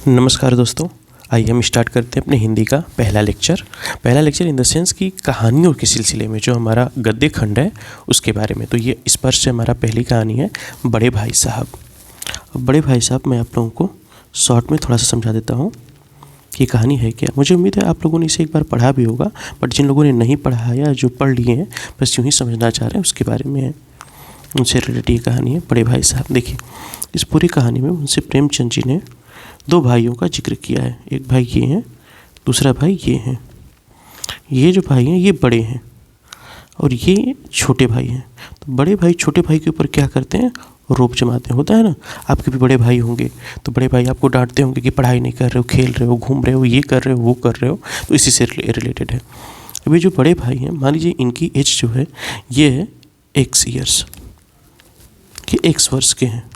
नमस्कार दोस्तों, आइए हम स्टार्ट करते हैं अपने हिंदी का पहला लेक्चर इन द सेंस कि कहानियों के सिलसिले में जो हमारा गद्य खंड है उसके बारे में। तो ये स्पर्श से हमारा पहली कहानी है बड़े भाई साहब। अब बड़े भाई साहब मैं आप लोगों को शॉर्ट में थोड़ा सा समझा देता हूँ कि कहानी है क्या। मुझे उम्मीद है आप लोगों ने इसे एक बार पढ़ा भी होगा, बट जिन लोगों ने नहीं पढ़ा है या जो पढ़ लिए हैं बस यूँ ही समझना चाह रहे हैं उसके बारे में है, उनसे रिलेटेड ये कहानी है बड़े भाई साहब। देखिए, इस पूरी कहानी में मुंशी प्रेमचंद जी ने दो भाइयों का जिक्र किया है। एक भाई ये हैं, दूसरा भाई ये हैं। ये जो भाई हैं ये बड़े हैं और ये छोटे भाई हैं। तो बड़े भाई छोटे भाई के ऊपर क्या करते हैं, रोब जमाते हैं। होता है ना, आपके भी बड़े भाई होंगे तो बड़े भाई आपको डांटते होंगे कि पढ़ाई नहीं कर रहे हो, खेल रहे हो, घूम रहे हो, ये कर रहे हो, वो कर रहे हो। तो इसी से रिलेटेड है। अभी जो बड़े भाई हैं, मान लीजिए इनकी एज जो है ये है एक्स ईयर्स कि एक्स वर्ष के हैं।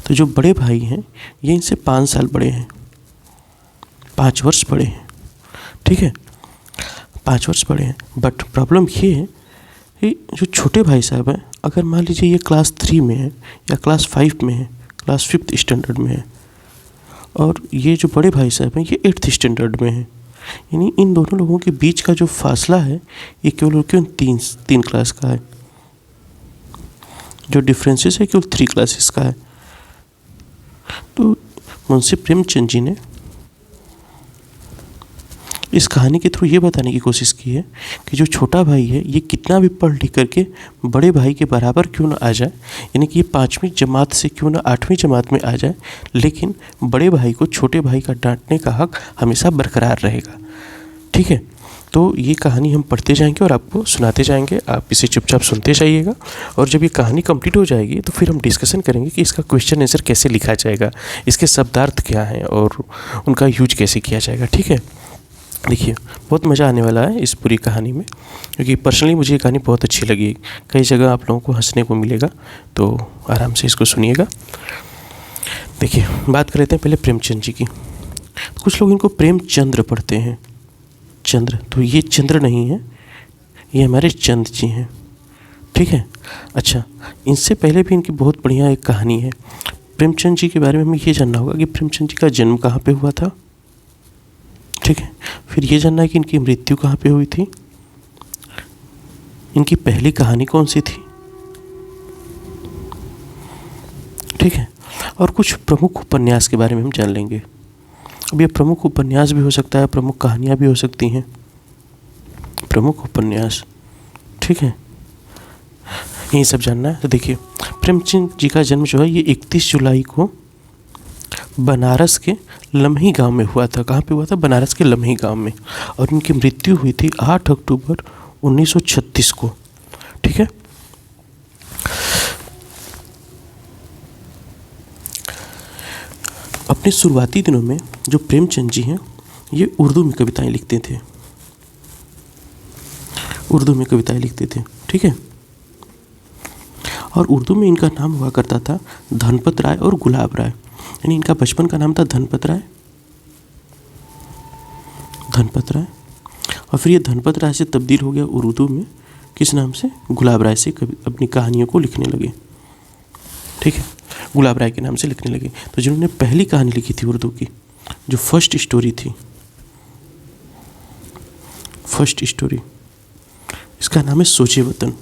तो जो बड़े भाई हैं ये इनसे 5 साल बड़े हैं, 5 वर्ष बड़े हैं, ठीक है, 5 वर्ष बड़े हैं। बट प्रॉब्लम ये है कि जो छोटे भाई साहब हैं, अगर मान लीजिए ये क्लास 3 में है या क्लास 5 में है, क्लास 5th स्टैंडर्ड में है, और ये जो बड़े भाई साहब हैं ये 8th स्टैंडर्ड में है, यानी इन दोनों लोगों के बीच का जो फासला है ये केवल 3 क्लास का है। जो डिफरेंसेस है केवल 3 क्लासेस का है। तो मुंशी प्रेमचंद जी ने इस कहानी के थ्रू ये बताने की कोशिश की है कि जो छोटा भाई है ये कितना भी पढ़ लिख करके बड़े भाई के बराबर क्यों ना आ जाए, यानी कि ये 5वीं जमात से क्यों ना 8वीं जमात में आ जाए, लेकिन बड़े भाई को छोटे भाई का डांटने का हक हमेशा बरकरार रहेगा। ठीक है, तो ये कहानी हम पढ़ते जाएंगे और आपको सुनाते जाएंगे, आप इसे चुपचाप सुनते जाइएगा। और जब ये कहानी कंप्लीट हो जाएगी तो फिर हम डिस्कशन करेंगे कि इसका क्वेश्चन आंसर कैसे लिखा जाएगा, इसके शब्दार्थ क्या हैं और उनका यूज कैसे किया जाएगा। ठीक है, देखिए बहुत मज़ा आने वाला है इस पूरी कहानी में, क्योंकि पर्सनली मुझे ये कहानी बहुत अच्छी लगी। कई जगह आप लोगों को हंसने को मिलेगा, तो आराम से इसको सुनिएगा। देखिए, बात कर लेते हैं पहले प्रेमचंद जी की। कुछ लोग इनको प्रेमचंद्र पढ़ते हैं, चंद्र, तो ये चंद्र नहीं है, ये हमारे चंद जी हैं। ठीक है, अच्छा, इनसे पहले भी इनकी बहुत बढ़िया एक कहानी है। प्रेमचंद जी के बारे में हमें ये जानना होगा कि प्रेमचंद जी का जन्म कहाँ पे हुआ था। ठीक है, फिर ये जानना है कि इनकी मृत्यु कहाँ पे हुई थी, इनकी पहली कहानी कौन सी थी। ठीक है, और कुछ प्रमुख उपन्यास के बारे में हम जान लेंगे। अब ये प्रमुख उपन्यास भी हो सकता है, प्रमुख कहानियाँ भी हो सकती हैं। प्रमुख उपन्यास, ठीक है, यही सब जानना है। तो देखिए, प्रेमचंद जी का जन्म जो है ये 31 जुलाई को बनारस के लम्ही गांव में हुआ था। कहाँ पे हुआ था? बनारस के लम्ही गांव में। और इनकी मृत्यु हुई थी 8 अक्टूबर 1936 को। ठीक है, अपने शुरुआती दिनों में जो प्रेमचंद जी हैं ये उर्दू में कविताएं लिखते थे, उर्दू में कविताएं लिखते थे। ठीक है, और उर्दू में इनका नाम हुआ करता था धनपत राय और गुलाब राय, यानी इनका बचपन का नाम था धनपत राय, और फिर ये धनपत राय से तब्दील हो गया उर्दू में किस नाम से, गुलाब राय से अपनी कहानियों को लिखने लगे। ठीक है, गुलाब राय के नाम से लिखने लगे। तो जिन्होंने पहली कहानी लिखी थी उर्दू की, जो फर्स्ट स्टोरी थी, फर्स्ट स्टोरी, इसका नाम है सोचे वतन।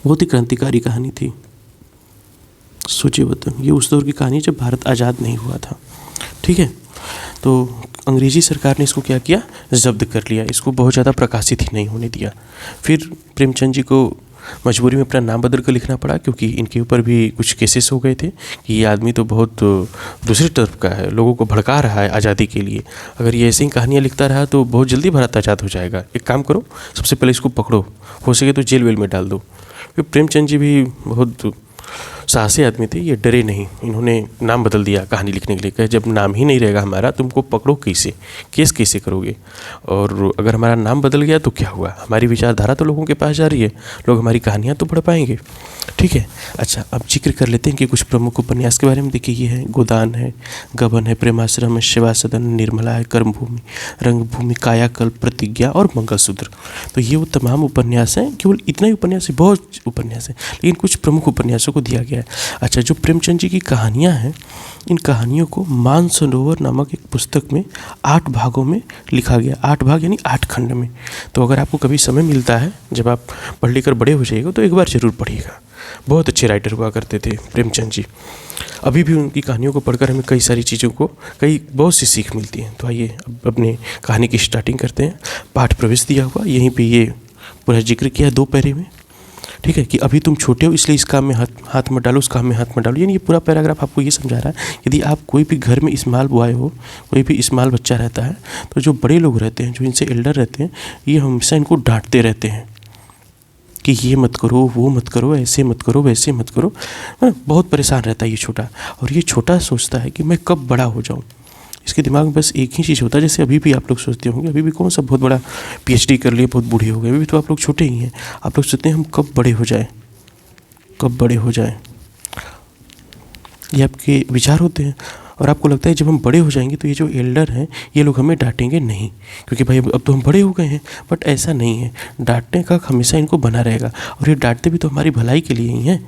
बहुत ही क्रांतिकारी कहानी थी सोचे वतन। ये उस दौर की कहानी जब भारत आज़ाद नहीं हुआ था। ठीक है, तो अंग्रेज़ी सरकार ने इसको क्या किया, जब्त कर लिया, इसको बहुत ज़्यादा प्रकाशित ही नहीं होने दिया। फिर प्रेमचंद जी को मजबूरी में अपना नाम बदल कर लिखना पड़ा, क्योंकि इनके ऊपर भी कुछ केसेस हो गए थे कि ये आदमी तो बहुत दूसरी तरफ का है, लोगों को भड़का रहा है आज़ादी के लिए। अगर ये ऐसे ही कहानियाँ लिखता रहा तो बहुत जल्दी भारत आज़ाद हो जाएगा। एक काम करो, सबसे पहले इसको पकड़ो, हो सके तो जेल वेल में डाल दो। फिर प्रेमचंद जी भी बहुत साहसी आदमी थे, ये डरे नहीं, इन्होंने नाम बदल दिया कहानी लिखने के लिए। कहे जब नाम ही नहीं रहेगा हमारा, तुमको पकड़ो कैसे, केस कैसे करोगे, और अगर हमारा नाम बदल गया तो क्या हुआ, हमारी विचारधारा तो लोगों के पास जा रही है, लोग हमारी कहानियाँ तो पढ़ पाएंगे। ठीक है, अच्छा, अब जिक्र कर लेते हैं कि कुछ प्रमुख उपन्यास के बारे में। देखिए, ये है गोदान है, गबन है, प्रेमाश्रम है, सेवा सदन, निर्मला है, कर्मभूमि, रंगभूमि, कायाकल्प, प्रतिज्ञा और मंगलसूत्र। तो ये वो तमाम उपन्यास हैं, केवल इतना ही उपन्यास है, बहुत उपन्यास है, लेकिन कुछ प्रमुख उपन्यासों को दिया गया है। अच्छा, जो प्रेमचंद जी की कहानियाँ हैं, इन कहानियों को मानसरोवर नामक एक पुस्तक में 8 भागों में लिखा गया। 8 भाग यानी 8 खंड में। तो अगर आपको कभी समय मिलता है, जब आप पढ़ लिख कर बड़े हो जाइएगा, तो एक बार ज़रूर पढ़िएगा। बहुत अच्छे राइटर हुआ करते थे प्रेमचंद जी। अभी भी उनकी कहानियों को पढ़कर हमें कई सारी चीज़ों को बहुत सी सीख मिलती है। तो आइए अब अपने कहानी की स्टार्टिंग करते हैं। पाठ प्रवेश दिया हुआ, यहीं पे ये पूरा जिक्र किया है 2 पैरे में, ठीक है, कि अभी तुम छोटे हो इसलिए इस काम में हाथ मत डालो, उस काम में हाथ मत डालो। यानी ये पूरा पैराग्राफ आपको ये समझा रहा है, यदि आप कोई भी घर में स्मॉल बॉय हो, कोई भी स्मॉल बच्चा रहता है, तो जो बड़े लोग रहते हैं, जो इनसे एल्डर रहते हैं, ये हमेशा इनको डांटते रहते हैं कि ये मत करो, वो मत करो, ऐसे मत करो, वैसे मत करो। बहुत परेशान रहता है ये छोटा। और ये छोटा सोचता है कि मैं कब बड़ा हो जाऊँ। इसके दिमाग में बस एक ही चीज़ होता है, जैसे अभी भी आप लोग सोचते होंगे, अभी भी कौन सा बहुत बड़ा PhD कर लिए, बहुत बूढ़े हो गए, अभी भी तो आप लोग छोटे ही हैं। आप लोग सोचते हैं हम कब बड़े हो जाएं, कब बड़े हो जाएं। ये आपके विचार होते हैं। और आपको लगता है जब हम बड़े हो जाएंगे तो ये जो एल्डर हैं, ये लोग हमें डांटेंगे नहीं, क्योंकि भाई अब तो हम बड़े हो गए हैं। बट ऐसा नहीं है, डांटने का हमेशा इनको बना रहेगा। और ये डांटते भी तो हमारी भलाई के लिए ही हैं।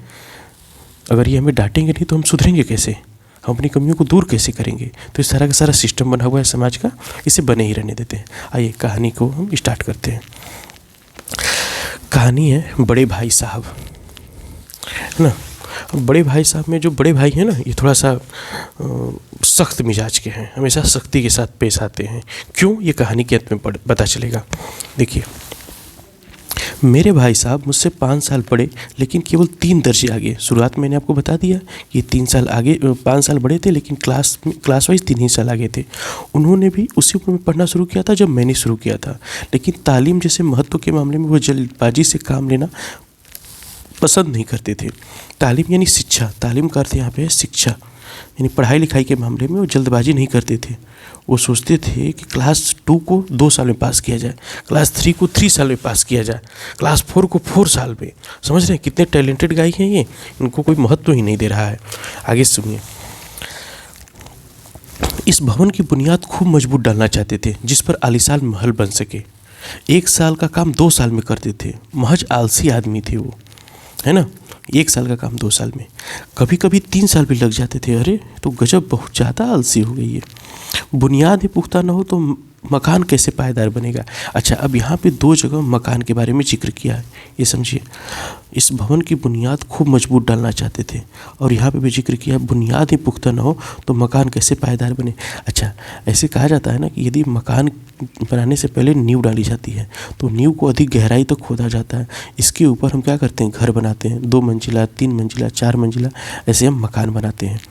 अगर ये हमें डांटेंगे नहीं तो हम सुधरेंगे कैसे, हम अपनी कमियों को दूर कैसे करेंगे। तो इस तरह का सारा सिस्टम बना हुआ है समाज का, इसे बने ही रहने देते हैं। आइए कहानी को हम स्टार्ट करते हैं। कहानी है बड़े भाई साहब, है ना। बड़े भाई साहब में जो बड़े भाई हैं ना, ये थोड़ा सा सख्त मिजाज के हैं, हमेशा सख्ती के साथ पेश आते हैं। क्यों, ये कहानी के अंत में पता चलेगा। देखिए, मेरे भाई साहब मुझसे 5 साल बड़े, लेकिन केवल 3 दर्जे आगे। शुरुआत मैंने आपको बता दिया कि 3 साल आगे, 5 साल बड़े थे, लेकिन क्लास वाइज 3 ही साल आगे थे। उन्होंने भी उसी उम्र में पढ़ना शुरू किया था जब मैंने शुरू किया था। लेकिन तालीम जैसे महत्व के मामले में वो जल्दबाजी से काम लेना पसंद नहीं करते थे। तालीम यानी शिक्षा, तालीम का अर्थ यहाँ पे है शिक्षा, यानी पढ़ाई लिखाई के मामले में वो जल्दबाजी नहीं करते थे। वो सोचते थे कि क्लास 2 को 2 साल में पास किया जाए, क्लास 3 को 3 साल में पास किया जाए, क्लास 4 को 4 साल में। समझ रहे हैं कितने टैलेंटेड गाय हैं ये, इनको कोई महत्व ही नहीं दे रहा है। आगे सुनिए। इस भवन की बुनियाद खूब मजबूत डालना चाहते थे, जिस पर आलीशान महल बन सके। 1 साल का काम 2 साल में करते थे। महज आलसी आदमी थे वो, है ना। 1 साल का काम 2 साल में, कभी कभी 3 साल भी लग जाते थे। अरे तो गजब, बहुत ज़्यादा आलसी हो गई है। बुनियाद ही पुख्ता ना हो तो मकान कैसे पायदार बनेगा। अच्छा, अब यहाँ पे 2 जगह मकान के बारे में जिक्र किया है, ये समझिए। इस भवन की बुनियाद खूब मजबूत डालना चाहते थे, और यहाँ पे भी जिक्र किया बुनियाद ही पुख्ता ना हो तो मकान कैसे पायदार बने। अच्छा, ऐसे कहा जाता है ना कि यदि मकान बनाने से पहले नींव डाली जाती है, तो नींव को अधिक गहराई तक खोदा जाता है। इसके ऊपर हम क्या करते हैं, घर बनाते हैं, 2 मंजिला, 3 मंजिला, 4 मंजिला, ऐसे हम मकान बनाते हैं,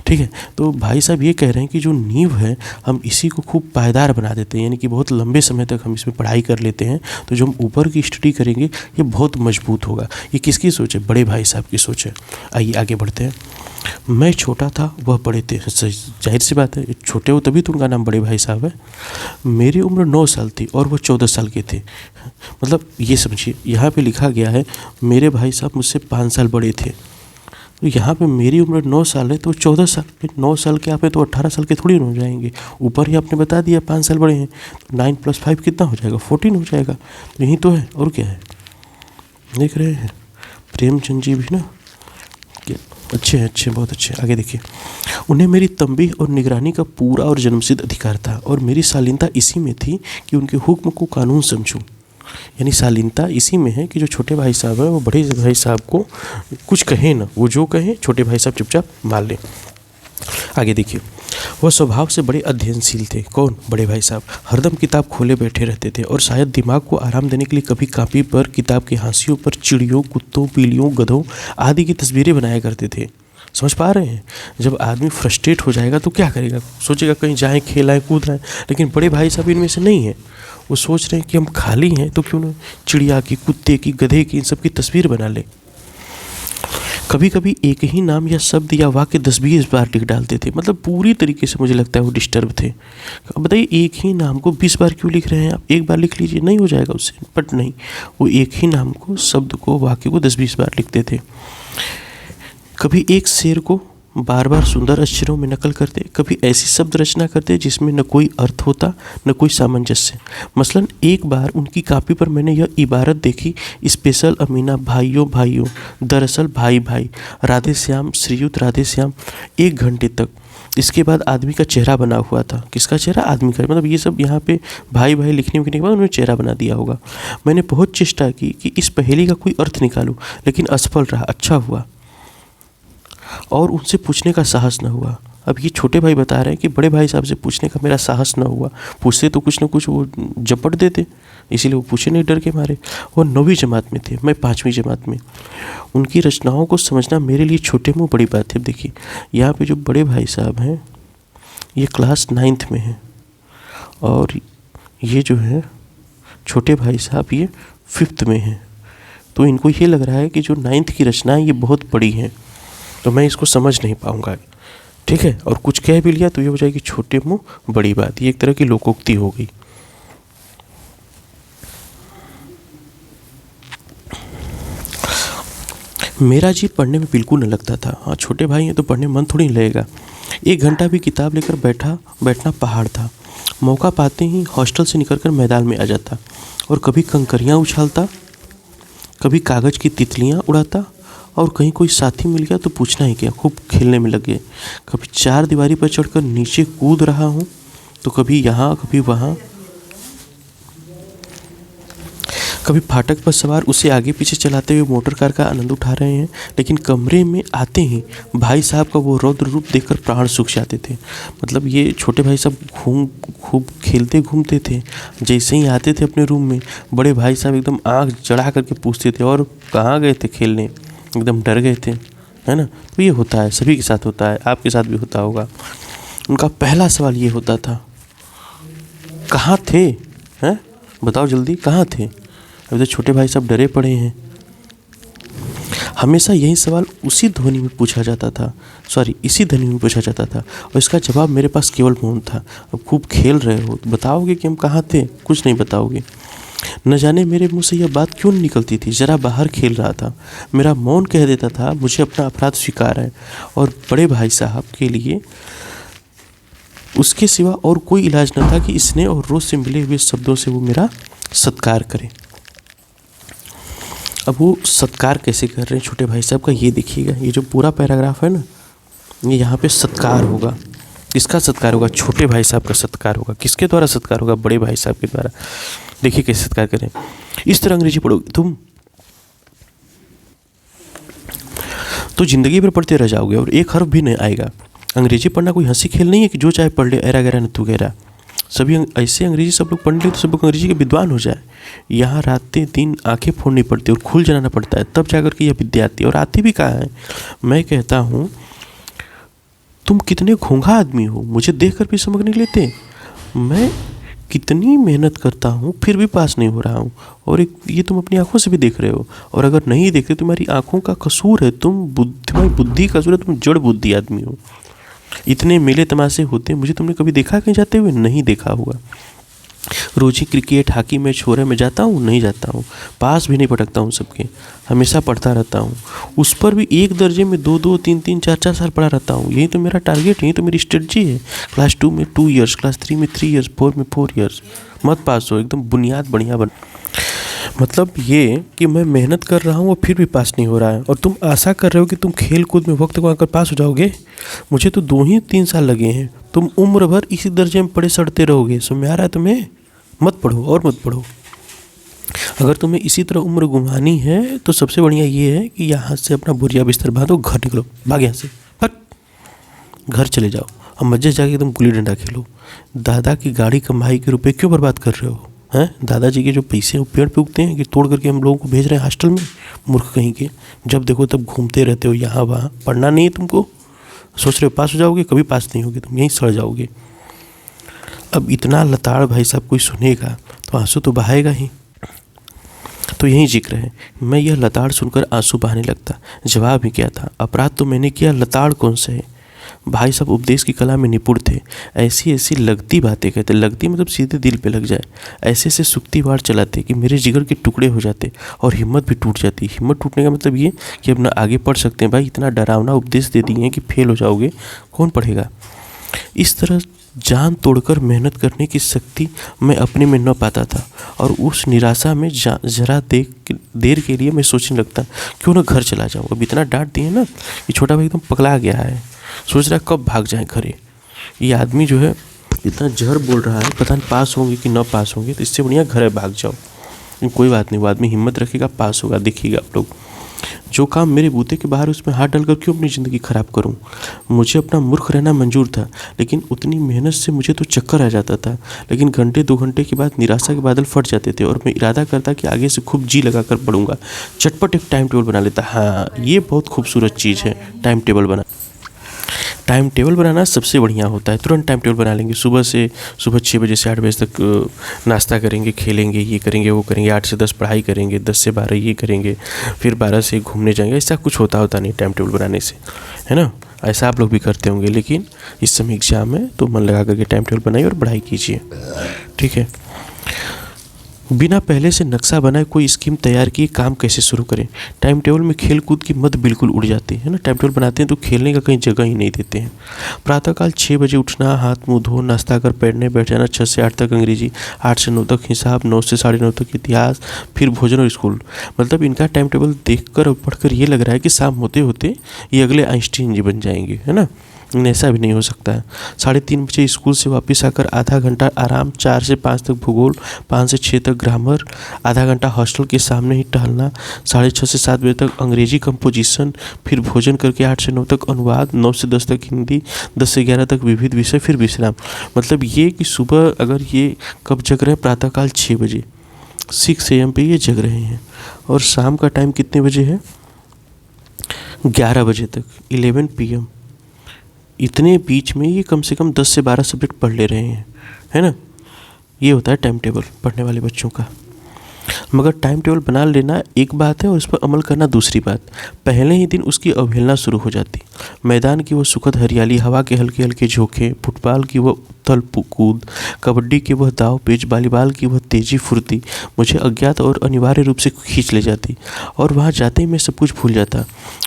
ठीक है। तो भाई साहब ये कह रहे हैं कि जो नींव है, हम इसी को खूब पायदार बना देते हैं, यानी कि बहुत लंबे समय तक हम इसमें पढ़ाई कर लेते हैं, तो जो हम ऊपर की स्टडी करेंगे ये बहुत मजबूत होगा। ये किसकी सोच है, बड़े भाई साहब की सोच है। आइए आगे बढ़ते हैं। मैं छोटा था, वह बड़े थे। जाहिर सी बात है, छोटे हो तभी तो उनका नाम बड़े भाई साहब है। मेरी उम्र 9 साल थी और वह 14 साल के थे। मतलब ये समझिए, यहाँ पे लिखा गया है मेरे भाई साहब मुझसे 5 साल बड़े थे, तो यहाँ पे मेरी उम्र 9 साल है, तो 14 साल पे 9 साल के आप है तो 18 साल के थोड़ी हो जाएंगे। ऊपर ही आपने बता दिया 5 साल बड़े हैं, तो 9 + 5 कितना हो जाएगा, 14 हो जाएगा। तो यही तो है, और क्या है। देख रहे हैं प्रेमचंद जी भी ना, अच्छे अच्छे, बहुत अच्छे। आगे देखिए। उन्हें मेरी तंबीह और निगरानी का पूरा और जन्मसिद्ध अधिकार था, और मेरी शालीनता इसी में थी कि उनके हुक्म को कानून समझूं। यानी शालीनता इसी में है कि जो छोटे भाई साहब है वो बड़े भाई साहब को कुछ कहें ना, वो जो कहें छोटे भाई साहब चुपचाप मान लें। आगे देखिए। वह स्वभाव से बड़े अध्ययनशील थे। कौन, बड़े भाई साहब। हरदम किताब खोले बैठे रहते थे, और शायद दिमाग को आराम देने के लिए कभी कापी पर किताब के हाशियों पर चिड़ियों, कुत्तों, पीलियों, गधों आदि की तस्वीरें बनाया करते थे। समझ पा रहे हैं। जब आदमी फ्रस्ट्रेट हो जाएगा तो क्या करेगा, सोचेगा कहीं जाएँ, खेलाएँ, कूद रहे हैं। लेकिन बड़े भाई साहब इनमें से नहीं है। वो सोच रहे हैं कि हम खाली हैं तो क्यों ना चिड़िया की, कुत्ते की, गधे की, इन सब की तस्वीर बना ले। कभी कभी एक ही नाम या शब्द या वाक्य 10-20 बार लिख डालते थे। मतलब पूरी तरीके से मुझे लगता है वो डिस्टर्ब थे। अब बताइए, एक ही नाम को 20 बार क्यों लिख रहे हैं आप, एक बार लिख लीजिए, नहीं हो जाएगा उससे। बट नहीं, वो एक ही नाम को, शब्द को, वाक्य को 10-20 बार लिखते थे। कभी एक शेर को बार बार सुंदर अक्षरों में नकल करते, कभी ऐसी शब्द रचना करते जिसमें न कोई अर्थ होता न कोई सामंजस्य। मसलन एक बार उनकी कॉपी पर मैंने यह इबारत देखी, स्पेशल अमीना भाइयों भाइयों, दरअसल भाई भाई, राधे श्याम श्रीयुत राधे श्याम, 1 घंटे तक। इसके बाद आदमी का चेहरा बना हुआ था। किसका चेहरा? आदमी का। मतलब ये सब यहाँ पे भाई भाई लिखने के बाद उन्होंने चेहरा बना दिया होगा। मैंने बहुत चेष्टा की कि इस पहेली का कोई अर्थ निकालूं, लेकिन असफल रहा। अच्छा हुआ और उनसे पूछने का साहस न हुआ। अब ये छोटे भाई बता रहे हैं कि बड़े भाई साहब से पूछने का मेरा साहस न हुआ। पूछते तो कुछ न कुछ वो झपट देते, इसीलिए वो पूछे नहीं डर के मारे। वो 9वीं जमात में थे, मैं 5वीं जमात में। उनकी रचनाओं को समझना मेरे लिए छोटे मुँह बड़ी बात है। देखिए यहाँ पे जो बड़े भाई साहब हैं ये क्लास 9th में हैं और ये जो है छोटे भाई साहब ये 5th में हैं। तो इनको ये लग रहा है कि जो 9th की रचनाएं ये बहुत बड़ी हैं, तो मैं इसको समझ नहीं पाऊँगा। ठीक है, और कुछ कह भी लिया तो ये हो जाएगी छोटे मुँह बड़ी बात। ये एक तरह की लोकोक्ति हो गई। मेरा जी पढ़ने में बिल्कुल न लगता था। हाँ, छोटे भाई हैं तो पढ़ने में मन थोड़ी नहीं लगेगा। 1 घंटा भी किताब लेकर बैठना पहाड़ था। मौका पाते ही हॉस्टल से निकलकर मैदान में आ जाता और कभी कंकरियाँ उछालता, कभी कागज़ की तितलियाँ उड़ाता, और कहीं कोई साथी मिल गया तो पूछना ही क्या, खूब खेलने में लग गए। कभी 4 दीवारी पर चढ़कर नीचे कूद रहा हूँ तो कभी यहाँ कभी वहाँ। कभी फाटक पर सवार उसे आगे पीछे चलाते हुए मोटर कार का आनंद उठा रहे हैं, लेकिन कमरे में आते ही भाई साहब का वो रौद्र रूप देखकर प्राण सूख जाते थे। मतलब ये छोटे भाई साहब खूब खेलते घूमते थे। जैसे ही आते थे अपने रूम में, बड़े भाई साहब एकदम आँख चढ़ा करके पूछते थे, और कहाँ गए थे खेलने, एकदम डर गए थे, है ना। तो ये होता है, सभी के साथ होता है, आपके साथ भी होता होगा। उनका पहला सवाल ये होता था, कहाँ थे? हैं, बताओ जल्दी, कहाँ थे? अभी तो छोटे भाई साहब डरे पड़े हैं। हमेशा यही सवाल इसी ध्वनि में पूछा जाता था, और इसका जवाब मेरे पास केवल मौन था। अब खूब खेल रहे हो तो बताओगे कि हम कहाँ थे? कुछ नहीं बताओगे। न जाने मेरे मुंह से यह बात क्यों नहीं निकलती थी। जरा बाहर खेल रहा था, मेरा मौन कह देता था मुझे अपना अपराध स्वीकार है, और बड़े भाई साहब के लिए उसके सिवा और कोई इलाज न था कि स्नेह और रोज से मिले हुए शब्दों से वो मेरा सत्कार करें। अब वो सत्कार कैसे कर रहे हैं छोटे भाई साहब का, ये देखिएगा। ये जो पूरा पैराग्राफ है ना, ये यहाँ पे सत्कार होगा। किसका सत्कार होगा? छोटे भाई साहब का सत्कार होगा। किसके द्वारा सत्कार होगा? बड़े भाई साहब के द्वारा। देखिए कैसे सत्कार करें। इस तरह अंग्रेजी पढ़ोगे तुम तो जिंदगी भर पढ़ते रह जाओगे और एक हर्फ भी नहीं आएगा। अंग्रेजी पढ़ना कोई हंसी खेल नहीं है कि जो चाहे पढ़ ले, एरा गैरा नतू गैरा। सभी ऐसे अंग्रेजी सब लोग पढ़ ले तो सब लोग अंग्रेजी के विद्वान हो जाए। यहाँ रातें दिन आंखें फोड़नी पड़ती है और खुल जाना पड़ता है, तब जाकर के यह विद्या आती है। और आती भी कहाँ है? मैं कहता हूँ तुम कितने घोंघा आदमी हो, मुझे देखकर भी समझ नहीं लेते। मैं कितनी मेहनत करता हूँ फिर भी पास नहीं हो रहा हूँ, और ये तुम अपनी आंखों से भी देख रहे हो। और अगर नहीं देखते तुम्हारी आंखों का कसूर है, तुम्हारी बुद्धि का कसूर है, तुम जड़ बुद्धि आदमी हो। इतने मेले तमाशे होते, मुझे तुमने कभी देखा कहीं जाते हुए? नहीं देखा होगा। रोज ही क्रिकेट हॉकी मैच हो रहा है, मैं जाता हूँ? नहीं जाता हूँ। पास भी नहीं पटकता हूँ सबके, हमेशा पढ़ता रहता हूँ। उस पर भी एक दर्जे में 2-2, 3-3, 4-4 साल पढ़ा रहता हूँ। यही तो मेरा टारगेट, यही तो मेरी स्ट्रेटजी है। क्लास 2 में 2 ईयर्स, क्लास 3 में 3 ईयर्स, 4 में 4 ईयर्स। मत पास हो, एकदम बुनियाद बढ़िया बन। मतलब ये कि मैं मेहनत कर रहा हूँ और फिर भी पास नहीं हो रहा है, और तुम आशा कर रहे हो कि तुम खेल कूद में वक्त को आकर पास हो जाओगे। मुझे तो 2 ही 3 साल लगे हैं, तुम उम्र भर इसी दर्जे में पढ़े सड़ते रहोगे। समझ में आ रहा है तुम्हें? मत पढ़ो और मत पढ़ो। अगर तुम्हें इसी तरह उम्र घुमानी है तो सबसे बढ़िया ये है कि यहाँ से अपना बोरिया बिस्तर बांधो, घर निकलो, भाग यहाँ से, हट, घर चले जाओ और मजे जाके तुम गुल्ली डंडा खेलो। दादा की गाड़ी कमाई के रुपए क्यों बर्बाद कर रहे हो? हैं, दादाजी के जो पैसे हैं वो पेड़ पे उगते हैं कि तोड़ करके हम लोगों को भेज रहे हैं हॉस्टल में? मूर्ख कहीं के, जब देखो तब घूमते रहते हो यहाँ वहाँ। पढ़ना नहीं है तुमको? सोच रहे हो पास हो जाओगे? कभी पास नहीं होगे, तुम यहीं सड़ जाओगे। अब इतना लताड़ भाई साहब कोई सुनेगा तो आंसू तो बहाएगा ही। तो यही जिक्र है, मैं यह लताड़ सुनकर आंसू बहाने लगता। जवाब ही क्या था? अपराध तो मैंने किया, लताड़ कौन सा है? भाई साहब उपदेश की कला में निपुण थे। ऐसी ऐसी लगती बातें कहते, लगती मतलब सीधे दिल पे लग जाए। ऐसे ऐसे सूक्ति वार चलाते कि मेरे जिगर के टुकड़े हो जाते और हिम्मत भी टूट जाती। हिम्मत टूटने का मतलब ये कि अब ना आगे पढ़ सकते हैं। भाई इतना डरावना उपदेश दे दिए हैं कि फेल हो जाओगे, कौन पढ़ेगा। इस तरह जान तोड़कर मेहनत करने की शक्ति मैं अपने में न पाता था और उस निराशा में जरा देर के लिए मैं सोचने लगता क्यों ना घर चला जाऊँ। अब इतना डांट दिए ना कि छोटा भाई एकदम पगला गया है, सोच रहा है कब भाग जाए घरे। ये आदमी जो है इतना जहर बोल रहा है, पता नहीं पास होंगे कि न पास होंगे, तो इससे बढ़िया घर भाग जाओ। लेकिन कोई बात नहीं, वो आदमी हिम्मत रखेगा, पास होगा, देखिएगा आप लोग। जो काम मेरे बूते के बाहर उसमें हाथ डालकर क्यों अपनी ज़िंदगी ख़राब करूं। मुझे अपना मूर्ख रहना मंजूर था, लेकिन उतनी मेहनत से मुझे तो चक्कर आ जाता था। लेकिन घंटे 2 घंटे के बाद निराशा के बादल फट जाते थे और मैं इरादा करता कि आगे से खूब जी लगा कर पढ़ूंगा। चटपट एक टाइम टेबल बना लेता। हाँ, ये बहुत खूबसूरत चीज़ है टाइम टेबल बनाना सबसे बढ़िया होता है। तुरंत टाइम टेबल बना लेंगे, सुबह 6 बजे से 8 बजे तक नाश्ता करेंगे, खेलेंगे, ये करेंगे, वो करेंगे, 8 से 10 पढ़ाई करेंगे, 10 से 12 ये करेंगे, फिर 12 से घूमने जाएंगे। ऐसा कुछ होता नहीं टाइम टेबल बनाने से, है ना। ऐसा आप लोग भी करते होंगे, लेकिन इस समय एग्जाम है तो मन लगा करके टाइम टेबल बनाइए और पढ़ाई कीजिए, ठीक है। बिना पहले से नक्शा बनाए कोई स्कीम तैयार किए काम कैसे शुरू करें। टाइम टेबल में खेल कूद की मत बिल्कुल उड़ जाती है ना। टाइम टेबल बनाते हैं तो खेलने का कहीं जगह ही नहीं देते हैं। प्रातःकाल 6 बजे उठना, हाथ मुंह धो, नाश्ता कर पढ़ने बैठ जाना, 6 से 8 तक अंग्रेजी, 8 से 9 तक हिसाब, 9 से 9:30 तक इतिहास, फिर भोजन और स्कूल। मतलब इनका टाइम टेबल देखकर और पढ़कर ये लग रहा है कि शाम होते होते ये अगले आइंस्टीन जी बन जाएंगे, है ना। ऐसा भी नहीं हो सकता है। 3:30 बजे स्कूल से वापस आकर आधा घंटा आराम, 4 से 5 तक भूगोल, 5 से 6 तक ग्रामर, आधा घंटा हॉस्टल के सामने ही टहलना, 6:30 से 7 बजे तक अंग्रेजी कंपोजिशन, फिर भोजन करके 8 से 9 तक अनुवाद, 9 से 10 तक हिंदी, 10 से 11 तक विविध विषय, फिर विश्राम। मतलब ये कि सुबह अगर ये कब जग रहे हैं, प्रातःकाल 6 बजे 6 AM पे ये जग रहे हैं, और शाम का टाइम कितने बजे है, 11 बजे तक, 11 PM। इतने बीच में ये कम से कम 10 से 12 सब्जेक्ट पढ़ ले रहे हैं, है ना। ये होता है टाइम टेबल पढ़ने वाले बच्चों का। मगर टाइम टेबल बना लेना एक बात है और उस पर अमल करना दूसरी बात। पहले ही दिन उसकी अवहेलना शुरू हो जाती। मैदान की वो सुखद हरियाली, हवा के हल्के हल्के झोंके, फुटबॉल की वो उथल कूद, कबड्डी के वह दाव पेच, वॉलीबॉल की वह तेजी फुर्ती मुझे अज्ञात और अनिवार्य रूप से खींच ले जाती। और वहाँ जाते ही मैं सब कुछ भूल जाता।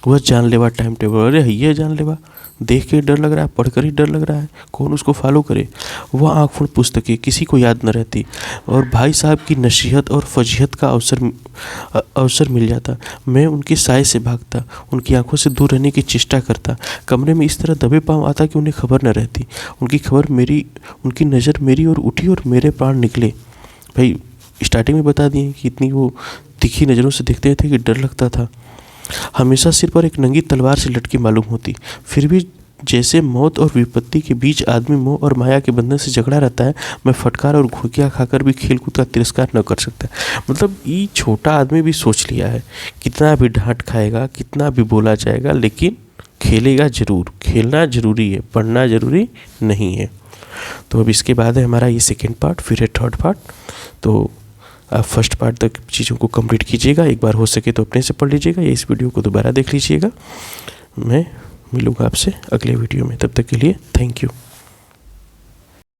वह जानलेवा टाइम टेबल, अरे ये जानलेवा, देख के डर लग रहा है, पढ़कर ही डर लग रहा है, कौन उसको फॉलो करे। वह आँख फोड़ पुस्तकें किसी को याद न रहती, और भाई साहब की नसीहत और फजीहत का अवसर मिल जाता। मैं उनके साय से भागता, उनकी आंखों से दूर रहने की चेष्टा करता। कमरे में इस तरह दबे पाँव आता कि उन्हें खबर न रहती। उनकी नज़र मेरी ओर उठी और मेरे प्राण निकले। भाई स्टार्टिंग में बता दिए कि इतनी वो तीखी नज़रों से देखते थे कि डर लगता था। हमेशा सिर पर एक नंगी तलवार से लटकी मालूम होती। फिर भी जैसे मौत और विपत्ति के बीच आदमी मोह और माया के बंधन से झगड़ा रहता है, मैं फटकार और घुकिया खाकर भी खेलकूद का तिरस्कार न कर सकता। मतलब ये छोटा आदमी भी सोच लिया है, कितना भी डांट खाएगा, कितना भी बोला जाएगा, लेकिन खेलेगा ज़रूर। खेलना ज़रूरी है, पढ़ना ज़रूरी नहीं है। तो अब इसके बाद है हमारा ये सेकेंड पार्ट, फिर है थर्ड पार्ट। तो आप फर्स्ट पार्ट तक चीज़ों को कंप्लीट कीजिएगा। एक बार हो सके तो अपने से पढ़ लीजिएगा या इस वीडियो को दोबारा देख लीजिएगा। मैं मिलूँगा आपसे अगले वीडियो में, तब तक के लिए थैंक यू।